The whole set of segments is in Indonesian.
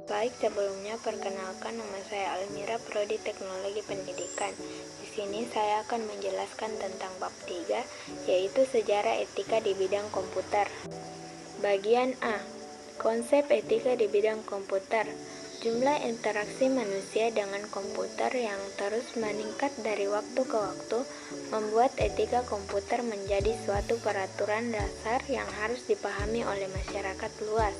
Baik, sebelumnya perkenalkan nama saya Almira, Prodi Teknologi Pendidikan. Di sini saya akan menjelaskan tentang bab 3, yaitu sejarah etika di bidang komputer. Bagian A. Konsep etika di bidang komputer. Jumlah interaksi manusia dengan komputer yang terus meningkat dari waktu ke waktu membuat etika komputer menjadi suatu peraturan dasar yang harus dipahami oleh masyarakat luas.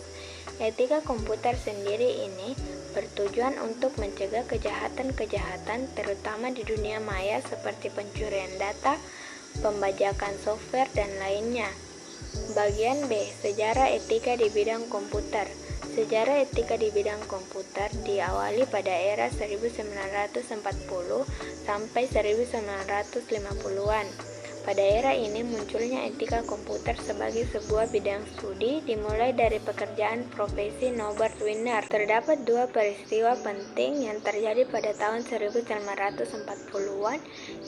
Etika komputer sendiri ini bertujuan untuk mencegah kejahatan-kejahatan terutama di dunia maya seperti pencurian data, pembajakan software, dan lainnya. Bagian B. Sejarah etika di bidang komputer. Sejarah etika di bidang komputer diawali pada era 1940 sampai 1950-an. Pada era ini munculnya etika komputer sebagai sebuah bidang studi dimulai dari pekerjaan profesi Norbert Wiener. Terdapat dua peristiwa penting yang terjadi pada tahun 1940-an,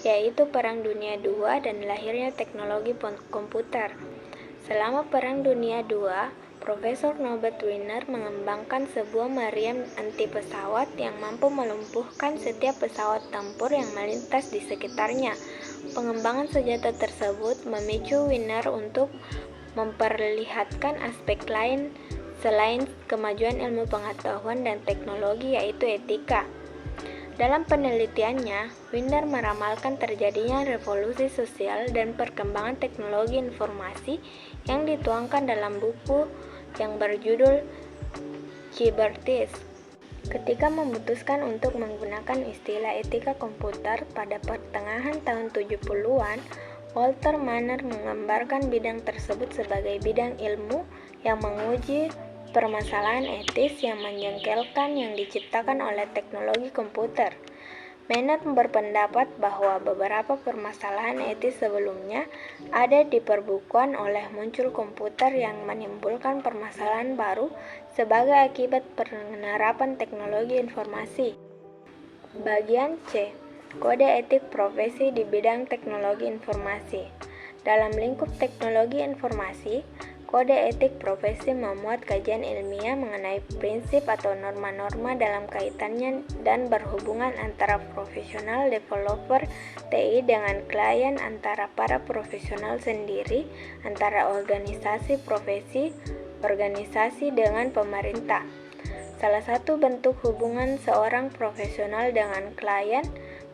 yaitu Perang Dunia II dan lahirnya teknologi komputer. Selama Perang Dunia II, Profesor Norbert Wiener mengembangkan sebuah meriam anti pesawat yang mampu melumpuhkan setiap pesawat tempur yang melintas di sekitarnya. Pengembangan senjata tersebut memicu Wiener untuk memperlihatkan aspek lain selain kemajuan ilmu pengetahuan dan teknologi, yaitu etika. Dalam penelitiannya, Wiener meramalkan terjadinya revolusi sosial dan perkembangan teknologi informasi yang dituangkan dalam buku yang berjudul Cybertis. Ketika memutuskan untuk menggunakan istilah etika komputer pada pertengahan tahun 70-an, Walter Manner menggambarkan bidang tersebut sebagai bidang ilmu yang menguji permasalahan etis yang menjengkelkan yang diciptakan oleh teknologi komputer. Manner berpendapat bahwa beberapa permasalahan etis sebelumnya ada diperbukukan oleh muncul komputer yang menimbulkan permasalahan baru sebagai akibat penerapan teknologi informasi. Bagian C. Kode etik profesi di bidang teknologi informasi. Dalam lingkup teknologi informasi, kode etik profesi memuat kajian ilmiah mengenai prinsip atau norma-norma dalam kaitannya dan berhubungan antara profesional developer TI dengan klien, antara para profesional sendiri, antara organisasi profesi, organisasi dengan pemerintah. Salah satu bentuk hubungan seorang profesional dengan klien,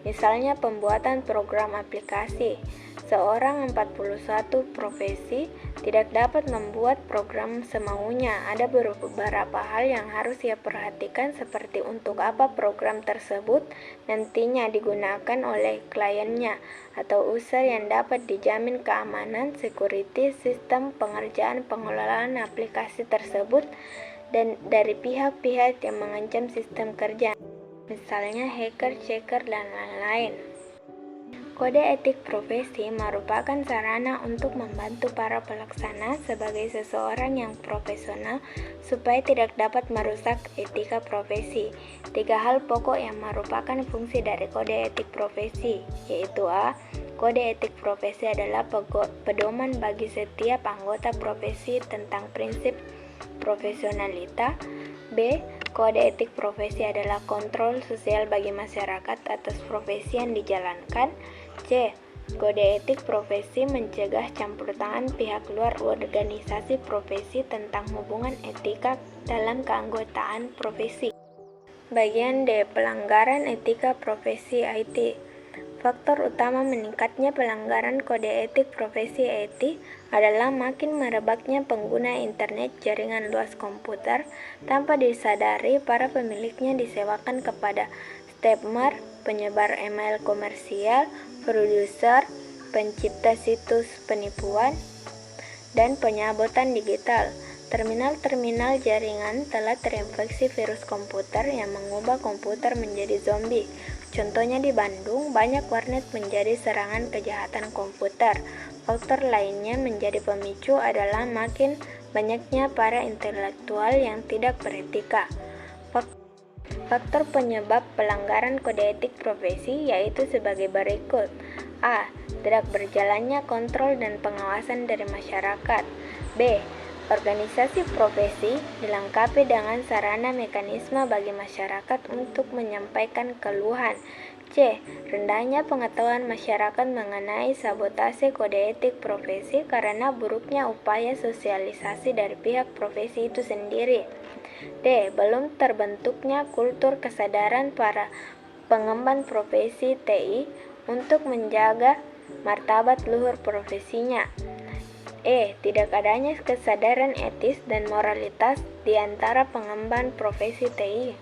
misalnya pembuatan program aplikasi. Seorang 41 profesi tidak dapat membuat program semaunya. Ada beberapa hal yang harus ia perhatikan, seperti untuk apa program tersebut nantinya digunakan oleh kliennya, atau user yang dapat dijamin keamanan, security, sistem pengerjaan, pengelolaan aplikasi tersebut, dan dari pihak-pihak yang mengancam sistem kerja, misalnya hacker, checker, dan lain-lain. Kode etik profesi merupakan sarana untuk membantu para pelaksana sebagai seseorang yang profesional supaya tidak dapat merusak etika profesi. 3 hal pokok yang merupakan fungsi dari kode etik profesi, yaitu A. Kode etik profesi adalah pedoman bagi setiap anggota profesi tentang prinsip profesionalita. B. Kode etik profesi adalah kontrol sosial bagi masyarakat atas profesi yang dijalankan. C. Kode etik profesi mencegah campur tangan pihak luar organisasi profesi tentang hubungan etika dalam keanggotaan profesi. Bagian D. Pelanggaran etika profesi IT. Faktor utama meningkatnya pelanggaran kode etik profesi IT adalah makin merebaknya pengguna internet jaringan luas komputer tanpa disadari. Para pemiliknya disewakan kepada spammer, penyebar email komersial, produser, pencipta situs penipuan, dan penyabotan digital. Terminal-terminal jaringan telah terinfeksi virus komputer yang mengubah komputer menjadi zombie. Contohnya di Bandung, banyak warnet menjadi serangan kejahatan komputer. Faktor lainnya menjadi pemicu adalah makin banyaknya para intelektual yang tidak beretika. Faktor penyebab pelanggaran kode etik profesi yaitu sebagai berikut. A. Tidak berjalannya kontrol dan pengawasan dari masyarakat. B. Organisasi profesi dilengkapi dengan sarana mekanisme bagi masyarakat untuk menyampaikan keluhan. C. Rendahnya pengetahuan masyarakat mengenai sabotase kode etik profesi karena buruknya upaya sosialisasi dari pihak profesi itu sendiri. D. Belum terbentuknya kultur kesadaran para pengemban profesi TI untuk menjaga martabat luhur profesinya. E. Tidak adanya kesadaran etis dan moralitas di antara pengemban profesi TI.